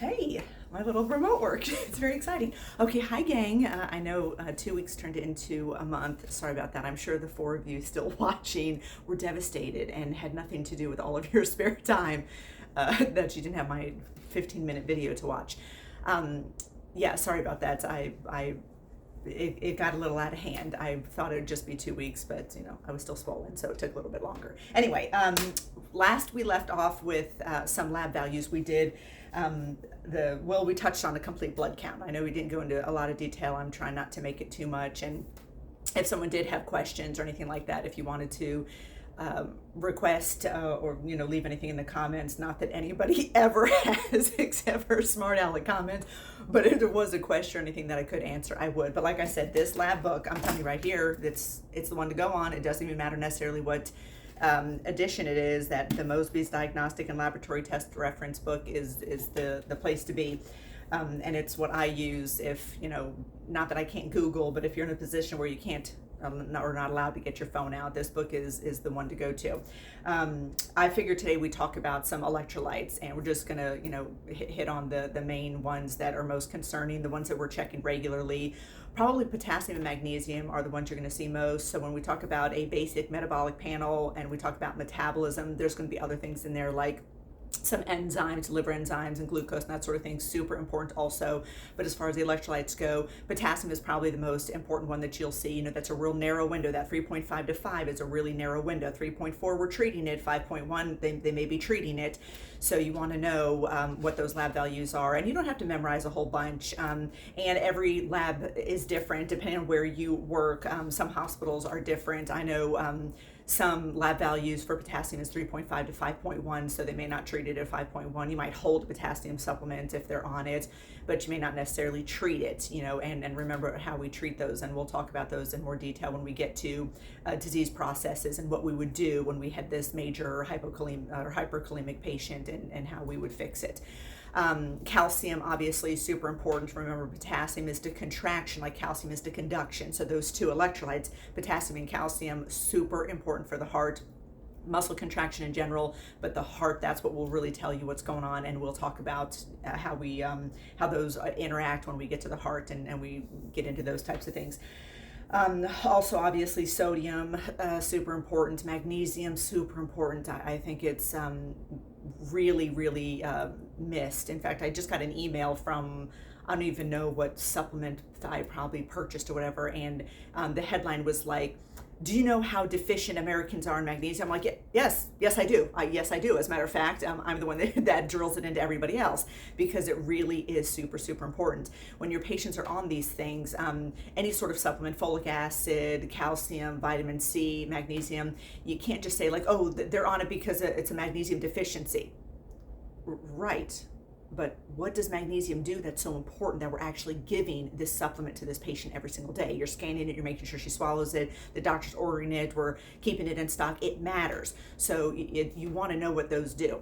Hey, my little remote work. It's very exciting. Okay, hi gang. I know 2 weeks turned into a month. Sorry about that. I'm sure the four of you still watching were devastated and had nothing to do with all of your spare time that you didn't have my 15-minute video to watch. Yeah, sorry about that. It got a little out of hand. I thought it would just be 2 weeks, but I was still swollen, so it took a little bit longer. Anyway, last we left off with some lab values. We did we touched on the complete blood count. I know we didn't go into a lot of detail. I'm trying not to make it too much. And if someone did have questions or anything like that, if you wanted to request or leave anything in the comments, not that anybody ever has except for smart aleck comments, but if there was a question or anything that I could answer, I would. But like I said, this lab book, I'm telling you right here, it's the one to go on. It doesn't even matter necessarily what edition it is. That the Mosby's Diagnostic and Laboratory Test Reference book is the place to be. And it's what I use if, not that I can't Google, but if you're in a position where you can't or not allowed to get your phone out, this book is the one to go to. I figured today we talk about some electrolytes, and we're just gonna hit on the main ones that are most concerning, the ones that we're checking regularly. Probably potassium and magnesium are the ones you're going to see most. So when we talk about a basic metabolic panel and we talk about metabolism, there's going to be other things in there like some enzymes, liver enzymes, and glucose and that sort of thing, super important also. But as far as the electrolytes go, potassium is probably the most important one that you'll see. That's a real narrow window. That 3.5 to 5 is a really narrow window. 3.4, we're treating it. 5.1, they may be treating it. So you want to know what those lab values are. And you don't have to memorize a whole bunch. And every lab is different depending on where you work. Some hospitals are different. I know some lab values for potassium is 3.5 to 5.1, so they may not treat it at 5.1. You might hold a potassium supplement if they're on it, but you may not necessarily treat it, and remember how we treat those, and we'll talk about those in more detail when we get to disease processes and what we would do when we had this major hyperkalemic patient and how we would fix it. Calcium, obviously, is super important to remember. Potassium is to contraction like calcium is to conduction. So those two electrolytes, potassium and calcium, super important for the heart, muscle contraction in general, but the heart, that's what will really tell you what's going on. And we'll talk about how those interact when we get to the heart and we get into those types of things. Also, obviously, sodium, super important. Magnesium, super important. I think it's really missed. In fact, I just got an email from, I don't even know what supplement I probably purchased or whatever, and the headline was like, do you know how deficient Americans are in magnesium? I'm like, yes, I do. Yes, I do. As a matter of fact, I'm the one that drills it into everybody else because it really is super important. When your patients are on these things, any sort of supplement, folic acid, calcium, vitamin C, magnesium, you can't just say like, oh, they're on it because it's a magnesium deficiency. Right. But what does magnesium do that's so important that we're actually giving this supplement to this patient every single day? You're scanning it, you're making sure she swallows it, the doctor's ordering it, we're keeping it in stock. It matters. So you want to know what those do.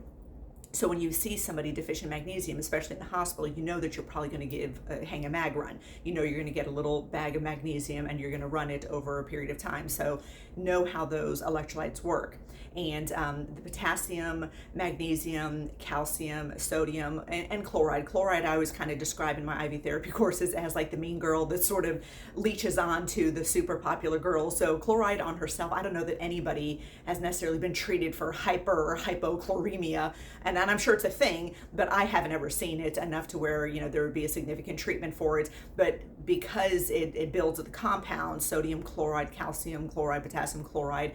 So when you see somebody deficient in magnesium, especially in the hospital, you know that you're probably going to hang a mag run. You're going to get a little bag of magnesium and you're going to run it over a period of time. So know how those electrolytes work. And the potassium, magnesium, calcium, sodium, and chloride. Chloride I always kind of describe in my IV therapy courses as like the mean girl that sort of leeches on to the super popular girl. So chloride on herself, I don't know that anybody has necessarily been treated for hyper or hypochloremia. And I'm sure it's a thing, but I haven't ever seen it enough to where, there would be a significant treatment for it. But because it builds with the compounds, sodium chloride, calcium chloride, potassium chloride,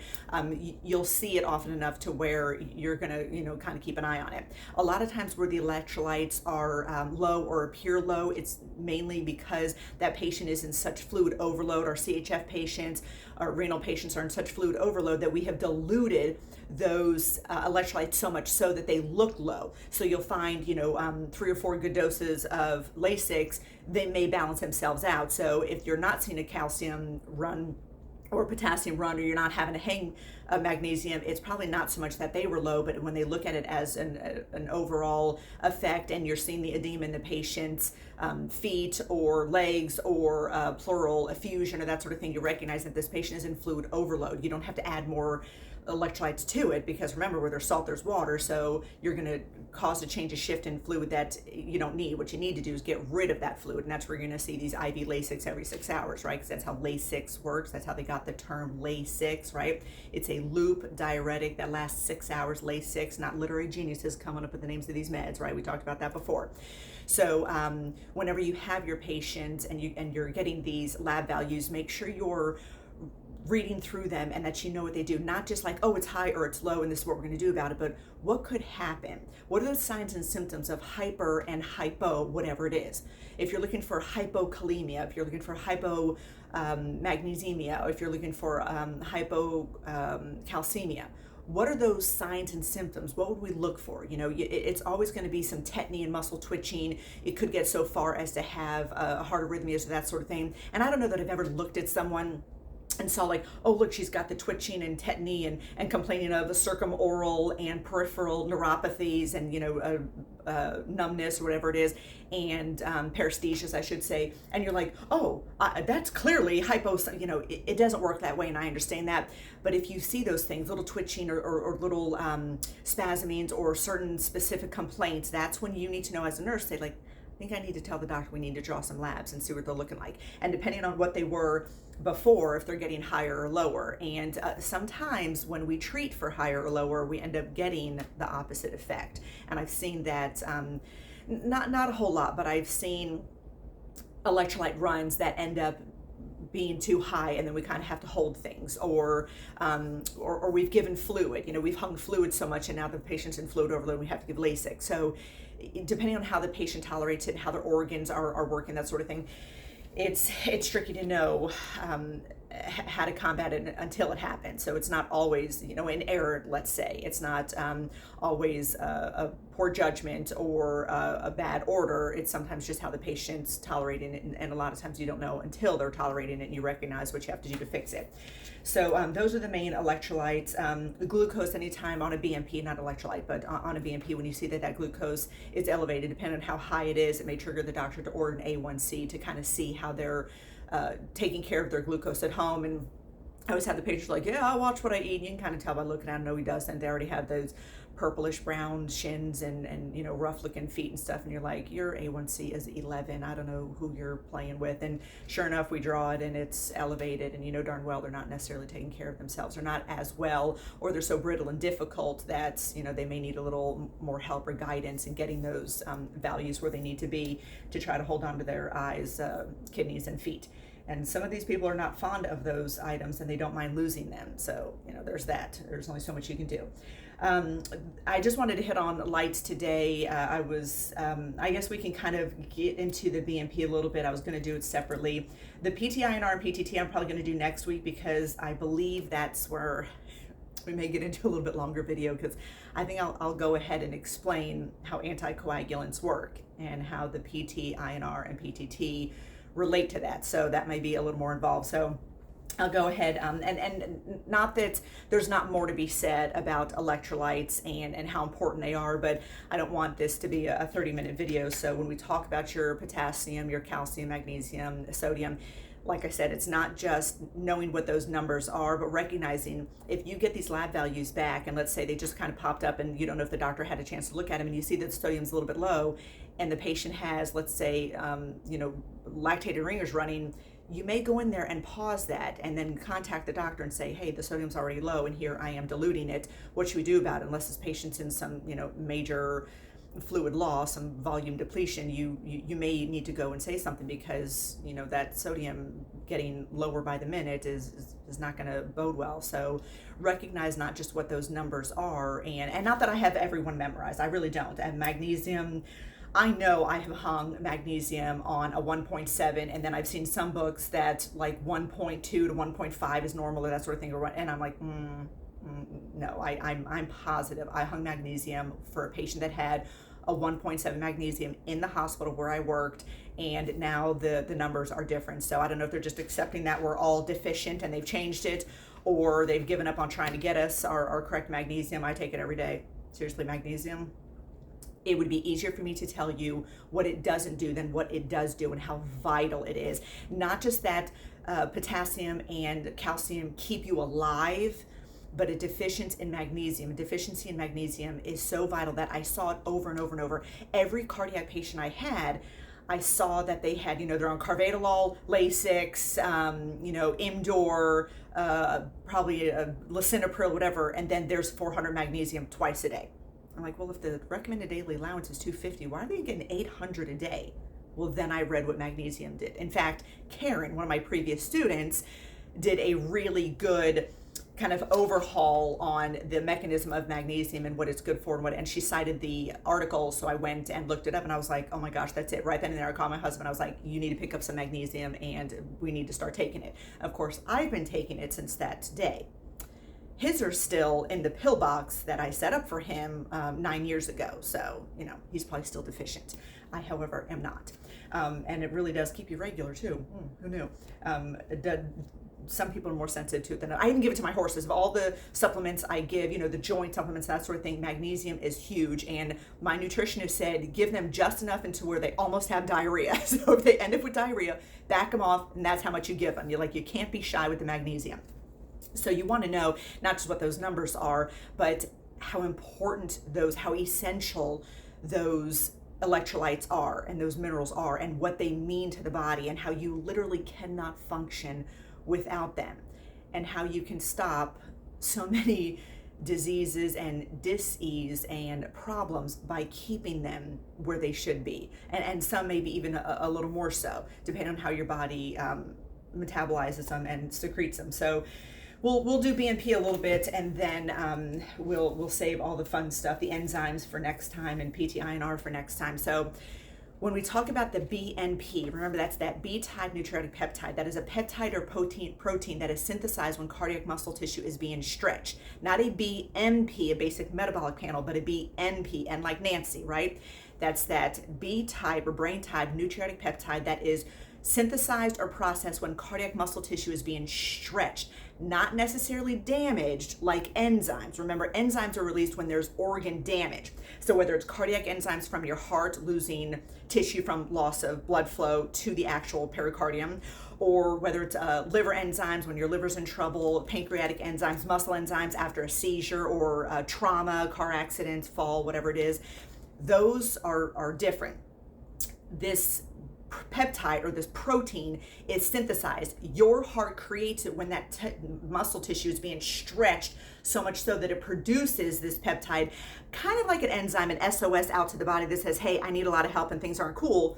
you'll see it often enough to where you're going to, kind of keep an eye on it. A lot of times where the electrolytes are low or appear low, it's mainly because that patient is in such fluid overload. Our CHF patients, our renal patients are in such fluid overload that we have diluted those electrolytes so much so that they look low. So you'll find, 3 or 4 good doses of Lasix, they may balance themselves out. So if you're not seeing a calcium run or potassium run, or you're not having to hang magnesium, it's probably not so much that they were low, but when they look at it as an overall effect, and you're seeing the edema in the patient's feet or legs or pleural effusion or that sort of thing, you recognize that this patient is in fluid overload. You don't have to add more electrolytes to it, because remember, where there's salt, there's water, so you're going to cause a change of shift in fluid that you don't need. What you need to do is get rid of that fluid, and that's where you're going to see these IV Lasix every 6 hours, right? Because that's how Lasix works. That's how they got the term Lasix, right? It's a loop diuretic that lasts 6 hours. Lasix, not literary geniuses coming up with the names of these meds, right? We talked about that before. So whenever you have your patients and you're getting these lab values, make sure you're reading through them and that you know what they do. Not just like, oh, it's high or it's low and this is what we're going to do about it, but what could happen? What are the signs and symptoms of hyper and hypo, whatever it is? If you're looking for hypokalemia, if you're looking for hypomagnesemia, or if you're looking for hypocalcemia, what are those signs and symptoms? What would we look for? You know, it's always going to be some tetany and muscle twitching. It could get so far as to have heart arrhythmias or that sort of thing. And I don't know that I've ever looked at someone and saw like, oh, look, she's got the twitching and tetany and complaining of circumoral and peripheral neuropathies and, you know, numbness or whatever it is, and paresthesias, I should say. And you're like, oh, that's clearly hypo, you know, it doesn't work that way, and I understand that. But if you see those things, little twitching or little spasmings or certain specific complaints, that's when you need to know as a nurse, say like, I think I need to tell the doctor we need to draw some labs and see what they're looking like. And depending on what they were before, if they're getting higher or lower. And sometimes when we treat for higher or lower, we end up getting the opposite effect. And I've seen that, not a whole lot, but I've seen electrolyte runs that end up being too high, and then we kind of have to hold things, or we've given fluid. You know, we've hung fluid so much, and now the patient's in fluid overload, we have to give Lasix. So depending on how the patient tolerates it, how their organs are working, that sort of thing, it's tricky to know how to combat it until it happens. So it's not always, you know, an error, let's say. It's not always a poor judgment or a bad order. It's sometimes just how the patient's tolerating it, and a lot of times you don't know until they're tolerating it and you recognize what you have to do to fix it. So those are the main electrolytes. Glucose anytime on a BNP, not electrolyte, but on a BNP, when you see that glucose is elevated, depending on how high it is, it may trigger the doctor to order an A1C to kind of see how they're taking care of their glucose at home. And I always have the patients like, yeah, I'll watch what I eat. And you can kind of tell by looking at them, no, he doesn't. They already have those purplish brown shins and you know, rough looking feet and stuff. And you're like, your A1C is 11. I don't know who you're playing with. And sure enough, we draw it and it's elevated, and you know darn well they're not necessarily taking care of themselves. They're not as well, or they're so brittle and difficult that, you know, they may need a little more help or guidance in getting those values where they need to be to try to hold on to their eyes, kidneys, and feet. And some of these people are not fond of those items and they don't mind losing them. So, you know, there's that. There's only so much you can do. I just wanted to hit on Lytes today. I guess we can kind of get into the BNP a little bit. I was going to do it separately. The PT-INR and PTT I'm probably going to do next week, because I believe that's where we may get into a little bit longer video, because I think I'll go ahead and explain how anticoagulants work and how the PT-INR and PTT relate to that. So that may be a little more involved. So I'll go ahead, and not that there's not more to be said about electrolytes and how important they are, but I don't want this to be a 30-minute video. So when we talk about your potassium, your calcium, magnesium, sodium, like I said, it's not just knowing what those numbers are, but recognizing if you get these lab values back, and let's say they just kind of popped up and you don't know if the doctor had a chance to look at them, and you see that the sodium's a little bit low, and the patient has, let's say, you know, lactated ringers running, you may go in there and pause that and then contact the doctor and say, hey, the sodium's already low and here I am diluting it. What should we do about it? Unless this patient's in some, you know, major fluid loss, some volume depletion, you may need to go and say something, because, you know, that sodium getting lower by the minute is not going to bode well. So recognize not just what those numbers are, and not that I have everyone memorized. I really don't. And magnesium, I know I have hung magnesium on a 1.7, and then I've seen some books that like 1.2 to 1.5 is normal or that sort of thing, and I'm like, no, I'm positive I hung magnesium for a patient that had a 1.7 magnesium in the hospital where I worked, and now the numbers are different. So I don't know if they're just accepting that we're all deficient and they've changed it, or they've given up on trying to get us our correct magnesium. I take it every day. Seriously, magnesium. It would be easier for me to tell you what it doesn't do than what it does do and how vital it is. Not just that potassium and calcium keep you alive, but a deficiency in magnesium. A deficiency in magnesium is so vital that I saw it over and over and over. Every cardiac patient I had, I saw that they had, they're on carvedilol, Lasix, Imdor, probably lisinopril, whatever, and then there's 400 magnesium twice a day. I'm like, well, if the recommended daily allowance is 250, why are they getting 800 a day? Well, then I read what magnesium did. In fact, Karen, one of my previous students, did a really good kind of overhaul on the mechanism of magnesium and what it's good for and she cited the article. So I went and looked it up and I was like, oh my gosh, that's it. Right then and there, I called my husband. I was like, you need to pick up some magnesium and we need to start taking it. Of course, I've been taking it since that day. His are still in the pill box that I set up for him 9 years ago. So, he's probably still deficient. I, however, am not. And it really does keep you regular too. Who knew? Some people are more sensitive to it than I even give it to my horses. Of all the supplements I give, the joint supplements, that sort of thing, magnesium is huge. And my nutritionist said, give them just enough into where they almost have diarrhea. So if they end up with diarrhea, back them off, and that's how much you give them. You can't be shy with the magnesium. So you want to know not just what those numbers are, but how important how essential those electrolytes are and those minerals are and what they mean to the body and how you literally cannot function without them and how you can stop so many diseases and dis-ease and problems by keeping them where they should be. And some maybe even a little more so, depending on how your body metabolizes them and secretes them. So we'll do BNP a little bit, and then we'll save all the fun stuff, the enzymes for next time, and PT-INR for next time. So when we talk about the BNP, remember that's that B-type natriuretic peptide. That is a peptide or protein that is synthesized when cardiac muscle tissue is being stretched. Not a BMP, a basic metabolic panel, but a BNP, and like Nancy, right? That's that B-type or brain-type natriuretic peptide that is synthesized or processed when cardiac muscle tissue is being stretched, not necessarily damaged like enzymes. Remember, enzymes are released when there's organ damage. So whether it's cardiac enzymes from your heart losing tissue from loss of blood flow to the actual pericardium, or whether it's liver enzymes when your liver's in trouble, pancreatic enzymes, muscle enzymes after a seizure or trauma, car accidents, fall, whatever it is, those are different. This peptide or this protein is synthesized. Your heart creates it when that muscle tissue is being stretched, so much so that it produces this peptide, kind of like an enzyme, an SOS out to the body that says, hey, I need a lot of help and things aren't cool.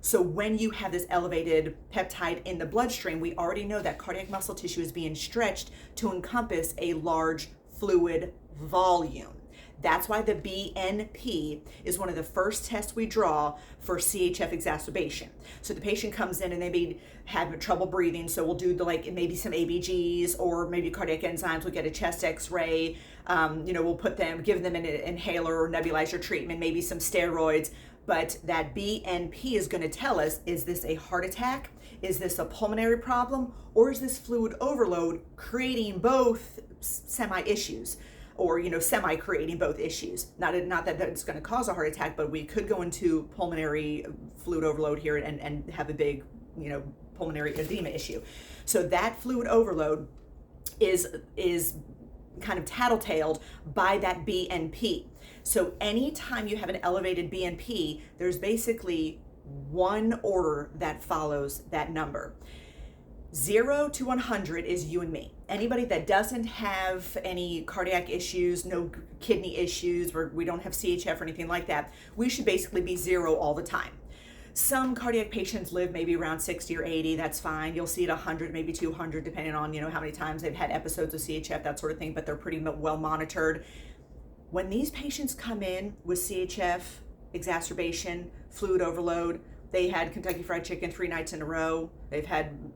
So when you have this elevated peptide in the bloodstream, we already know that cardiac muscle tissue is being stretched to encompass a large fluid volume. That's why the BNP is one of the first tests we draw for CHF exacerbation. So the patient comes in and they may have trouble breathing, so we'll do maybe some ABGs or maybe cardiac enzymes. We'll get a chest X-ray. We'll give them an inhaler or nebulizer treatment, maybe some steroids. But that BNP is going to tell us, is this a heart attack? Is this a pulmonary problem? Or is this fluid overload creating both semi-issues? Or semi-creating both issues. Not that it's going to cause a heart attack, but we could go into pulmonary fluid overload here and have a big, pulmonary edema issue. So that fluid overload is kind of tattletaled by that BNP. So anytime you have an elevated BNP, there's basically one order that follows that number. 0 to 100 is you and me. Anybody that doesn't have any cardiac issues, no kidney issues, or we don't have CHF or anything like that, we should basically be 0 all the time. Some cardiac patients live maybe around 60 or 80, that's fine. You'll see it 100, maybe 200, depending on, how many times they've had episodes of CHF, that sort of thing, but they're pretty well monitored. When these patients come in with CHF, exacerbation, fluid overload, they had Kentucky Fried Chicken 3 nights in a row. They've had,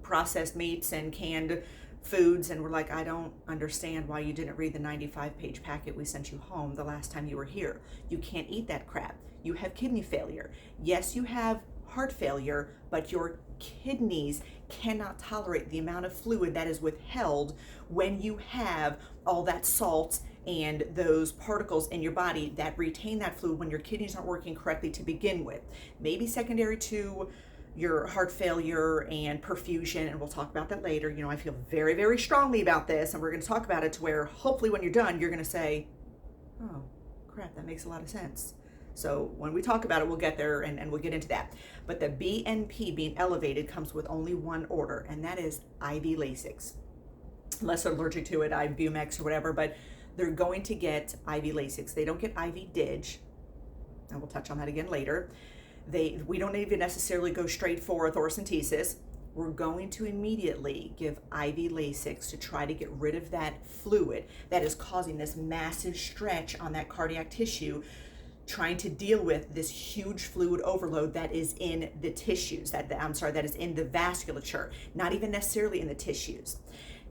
processed meats and canned foods, and we're like, I don't understand why you didn't read the 95-page packet we sent you home the last time you were here. You can't eat that crap. You have kidney failure. Yes, you have heart failure, but your kidneys cannot tolerate the amount of fluid that is withheld when you have all that salt and those particles in your body that retain that fluid when your kidneys aren't working correctly to begin with. Maybe secondary to your heart failure and perfusion, and we'll talk about that later. I feel very, very strongly about this, and we're going to talk about it to where hopefully when you're done, you're going to say, oh, crap, that makes a lot of sense. So when we talk about it, we'll get there and we'll get into that. But the BNP being elevated comes with only one order, and that is IV Lasix. Unless they're allergic to it, IV Bumex or whatever, but they're going to get IV Lasix. They don't get IV Dig, and we'll touch on that again later. We don't even necessarily go straight for thoracentesis. We're going to immediately give IV Lasix to try to get rid of that fluid that is causing this massive stretch on that cardiac tissue, trying to deal with this huge fluid overload that is in the tissues, that is in the vasculature, not even necessarily in the tissues.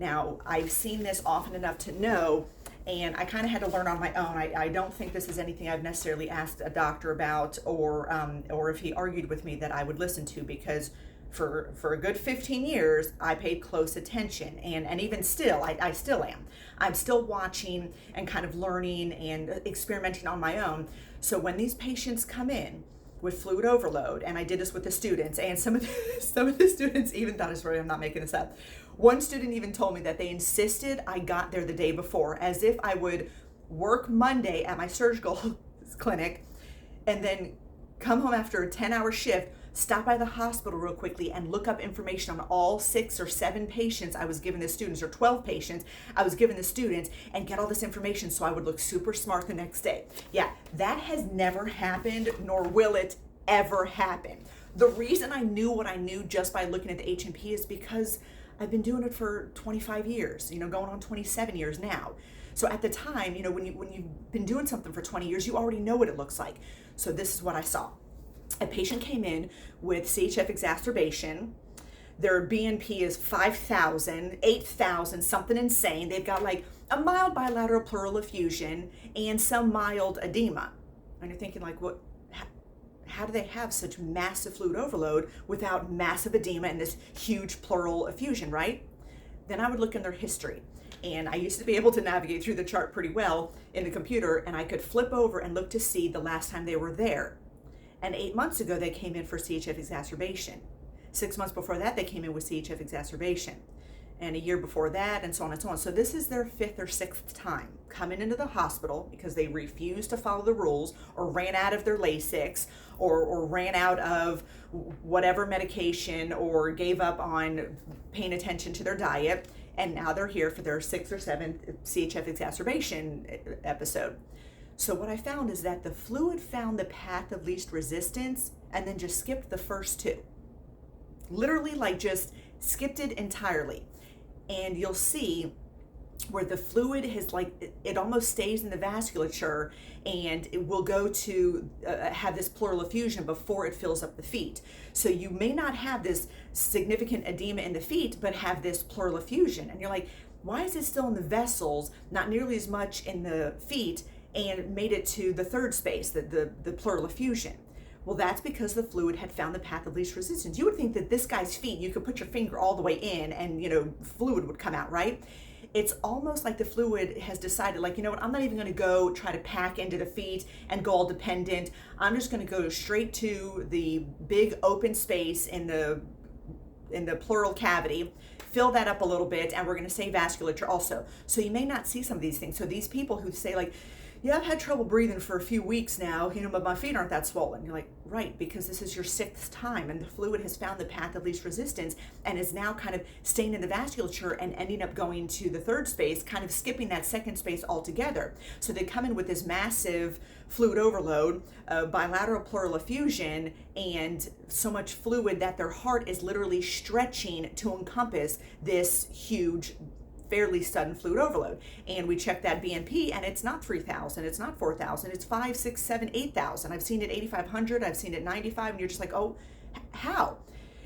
Now, I've seen this often enough to know, and I kind of had to learn on my own. I don't think this is anything I've necessarily asked a doctor about, or if he argued with me that I would listen to, because for a good 15 years, I paid close attention, and even still, I still am. I'm still watching and kind of learning and experimenting on my own. So when these patients come in with fluid overload, and I did this with the students, and some of the students even thought it's right, I'm not making this up. One student even told me that they insisted I got there the day before, as if I would work Monday at my surgical clinic and then come home after a 10-hour shift, stop by the hospital real quickly and look up information on all 6 or 7 patients I was giving the students, or 12 patients I was giving the students, and get all this information so I would look super smart the next day. Yeah, that has never happened, nor will it ever happen. The reason I knew what I knew just by looking at the H&P is because I've been doing it for 25 years, going on 27 years now. So at the time, when you've been doing something for 20 years, you already know what it looks like. So this is what I saw. A patient came in with CHF exacerbation. Their BNP is 5,000, 8,000, something insane. They've got like a mild bilateral pleural effusion and some mild edema. And you're thinking like, what? How do they have such massive fluid overload without massive edema and this huge pleural effusion, right? Then I would look in their history. And I used to be able to navigate through the chart pretty well in the computer, and I could flip over and look to see the last time they were there. And 8 months ago, they came in for CHF exacerbation. 6 months before that, they came in with CHF exacerbation. And a year before that, and so on and so on. So this is their 5th or 6th time coming into the hospital because they refused to follow the rules, or ran out of their Lasix, or ran out of whatever medication, or gave up on paying attention to their diet. And now they're here for their 6th or 7th CHF exacerbation episode. So what I found is that the fluid found the path of least resistance and then just skipped the first 2. Literally, like, just skipped it entirely. And you'll see where the fluid has, like, it almost stays in the vasculature, and it will go to have this pleural effusion before it fills up the feet. So you may not have this significant edema in the feet, but have this pleural effusion. And you're like, why is it still in the vessels, not nearly as much in the feet, and made it to the 3rd space, the pleural effusion? Well, that's because the fluid had found the path of least resistance. You would think that this guy's feet, you could put your finger all the way in and, fluid would come out, right? It's almost like the fluid has decided, like, what, I'm not even going to go try to pack into the feet and go all dependent. I'm just going to go straight to the big open space in the pleural cavity, fill that up a little bit, and we're going to save vasculature also. So you may not see some of these things. So these people who say, like, yeah, I've had trouble breathing for a few weeks now, but my feet aren't that swollen. You're like, right, because this is your 6th time, and the fluid has found the path of least resistance and is now kind of staying in the vasculature and ending up going to the 3rd space, kind of skipping that 2nd space altogether. So they come in with this massive fluid overload, bilateral pleural effusion, and so much fluid that their heart is literally stretching to encompass this huge, fairly sudden fluid overload. And we check that BNP, and it's not 3,000, it's not 4,000, it's 5, 6, 7, 8,000. I've seen it 8,500, I've seen it 95, and you're just like, oh, how?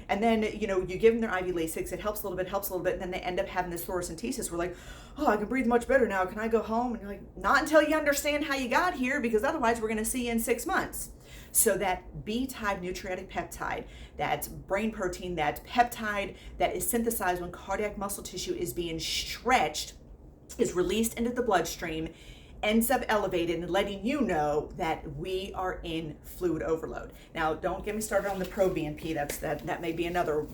And then, you give them their IV Lasix, it helps a little bit, and then they end up having this thoracentesis. We're like, oh, I can breathe much better now, can I go home? And you're like, not until you understand how you got here, because otherwise we're going to see you in 6 months. So that B-type natriuretic peptide, that brain protein, that peptide that is synthesized when cardiac muscle tissue is being stretched, is released into the bloodstream, ends up elevated and letting you know that we are in fluid overload. Now, don't get me started on the pro BNP. That may be another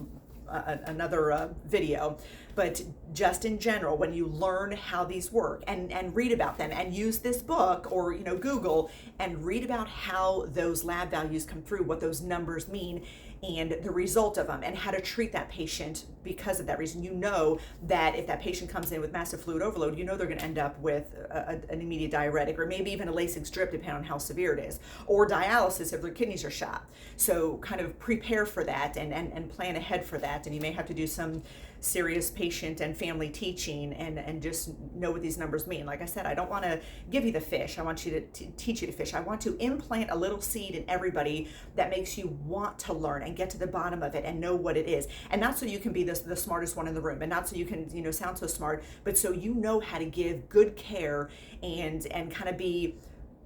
video, but just in general, when you learn how these work and read about them and use this book or Google and read about how those lab values come through, what those numbers mean, and the result of them, and how to treat that patient because of that reason. You know that if that patient comes in with massive fluid overload, you know they're going to end up with an immediate diuretic, or maybe even a Lasix drip, depending on how severe it is, or dialysis if their kidneys are shot. So kind of prepare for that and plan ahead for that. And you may have to do some serious patient and family teaching and just know what these numbers mean. Like I said, I don't want to give you the fish. I want you to teach you to fish. I want to implant a little seed in everybody that makes you want to learn and get to the bottom of it and know what it is. And not so you can be the smartest one in the room, and not so you can sound so smart, but so you know how to give good care and kind of be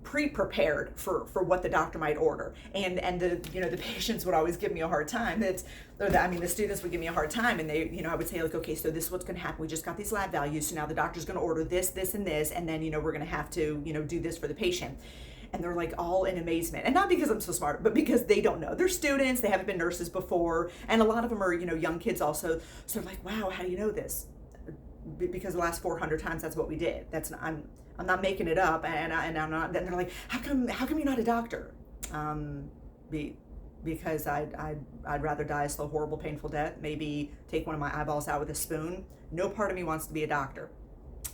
pre-prepared for what the doctor might order. And the patients would always give me a hard time. The students would give me a hard time, and they, I would say, like, okay, so this is what's going to happen. We just got these lab values, so now the doctor's going to order this, and this, and then we're going to have to do this for the patient. And they're like all in amazement, and not because I'm so smart, but because they don't know. They're students, they haven't been nurses before, and a lot of them are young kids also. So they're like, wow, how do you know this? Because the last 400 times that's what we did. I'm not making it up, and I'm not. Then they're like, how come you're not a doctor? Because I'd rather die a slow, horrible, painful death. Maybe take one of my eyeballs out with a spoon. No part of me wants to be a doctor.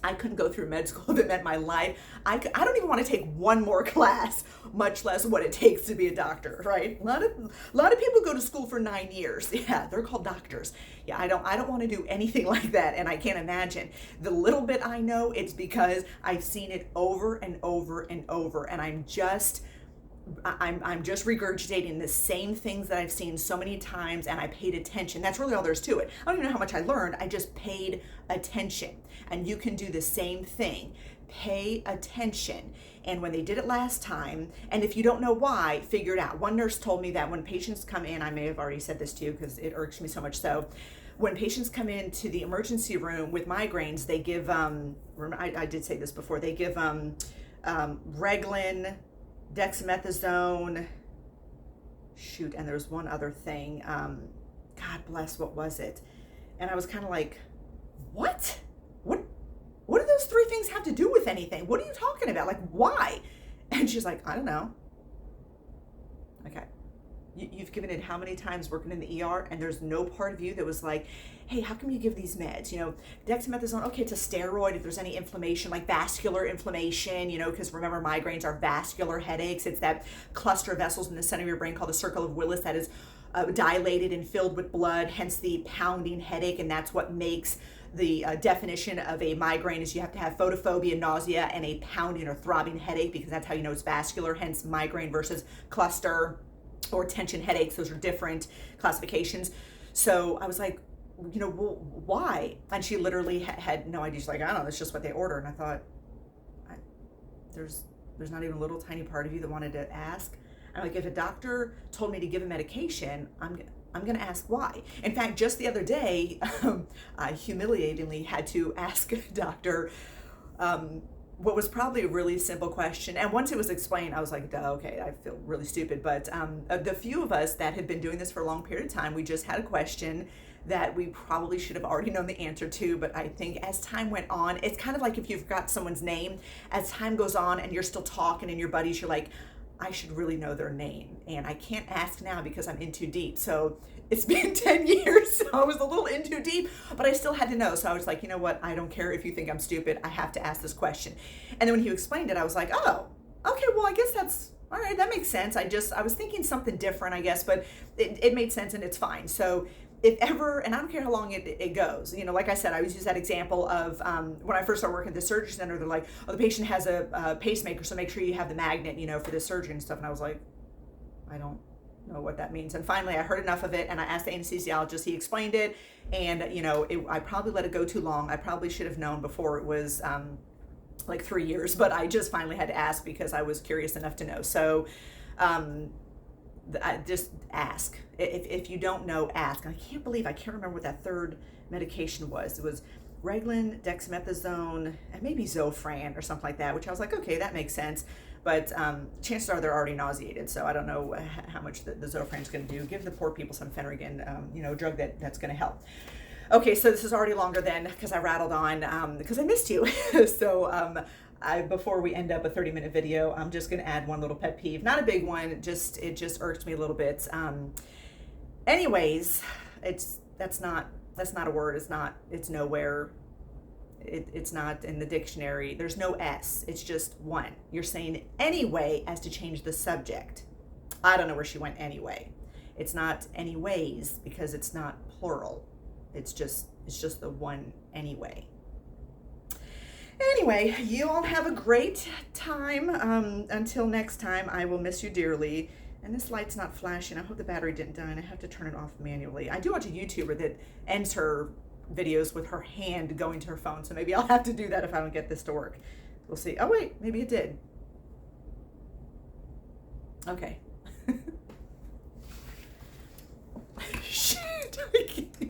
I couldn't go through med school if it meant my life. I don't even want to take one more class, much less what it takes to be a doctor, right? A lot of people go to school for 9 years. Yeah, they're called doctors. Yeah, I don't want to do anything like that, and I can't imagine. The little bit I know, it's because I've seen it over and over and over, and I'm just regurgitating the same things that I've seen so many times, and I paid attention. That's really all there is to it. I don't even know how much I learned. I just paid attention. And you can do the same thing. Pay attention. And when they did it last time, and if you don't know why, figure it out. One nurse told me that when patients come in, I may have already said this to you because it irks me so much so, when patients come into the emergency room with migraines, they give, I did say this before, they give Reglan, dexamethasone, and there's one other thing, God bless, what was it? And I was kind of like, what do those three things have to do with anything? What are you talking about? Like, why? And she's like, I don't know. Okay. You've given it how many times working in the ER, and there's no part of you that was like, hey, how come you give these meds? Dexamethasone, okay, it's a steroid if there's any inflammation, like vascular inflammation, because remember, migraines are vascular headaches. It's that cluster of vessels in the center of your brain called the circle of Willis that is dilated and filled with blood, hence the pounding headache, and that's what makes the definition of a migraine is you have to have photophobia, nausea, and a pounding or throbbing headache, because that's how you know it's vascular, hence migraine versus cluster or tension headaches. Those are different classifications. So I was like, well, why? And she literally had no idea. She's like, I don't know, that's just what they order. And I thought, there's not even a little tiny part of you that wanted to ask. I'm like, if a doctor told me to give a medication, I'm going to ask why. In fact, just the other day, I humiliatingly had to ask a doctor what was probably a really simple question. And once it was explained, I was like, duh, okay, I feel really stupid. But the few of us that had been doing this for a long period of time, we just had a question that we probably should have already known the answer to. But I think as time went on, it's kind of like if you forgot someone's name, as time goes on and you're still talking and your buddies, you're like, I should really know their name, and I can't ask now because I'm in too deep. So it's been 10 years, so I was a little in too deep, but I still had to know. So I was like, you know what? I don't care if you think I'm stupid. I have to ask this question. And then when he explained it, I was like, oh, okay, well, I guess that's all right. That makes sense. I was thinking something different, I guess, but it made sense, and it's fine. So if ever, and I don't care how long it goes, like I said, I always use that example of when I first started working at the surgery center, they're like, oh, the patient has a pacemaker, so make sure you have the magnet, for the surgery and stuff. And I was like, I don't know what that means. And finally I heard enough of it, and I asked the anesthesiologist, he explained it, and I probably let it go too long. I probably should have known before it was like 3 years, but I just finally had to ask because I was curious enough to know. So just ask. If you don't know, ask. And I can't remember what that third medication was. It was Reglan, dexamethasone, and maybe Zofran or something like that, which I was like, okay, that makes sense. But chances are they're already nauseated, so I don't know how much the Zofran is going to do. Give the poor people some Phenergan, a drug that's going to help. Okay, so this is already longer than, because I rattled on, because I missed you. So before we end up a 30-minute video, I'm just going to add one little pet peeve. Not a big one, it just irks me a little bit. Anyways, that's not a word. It's nowhere. It's not in the dictionary. There's no S. It's just one. You're saying anyway as to change the subject. I don't know where she went anyway. It's not anyways because it's not plural. It's just the one anyway. Anyway, you all have a great time. Until next time, I will miss you dearly. And this light's not flashing. I hope the battery didn't die and I have to turn it off manually. I do watch a YouTuber that ends her videos with her hand going to her phone, so maybe I'll have to do that if I don't get this to work. We'll see. Oh wait, maybe it did. Okay.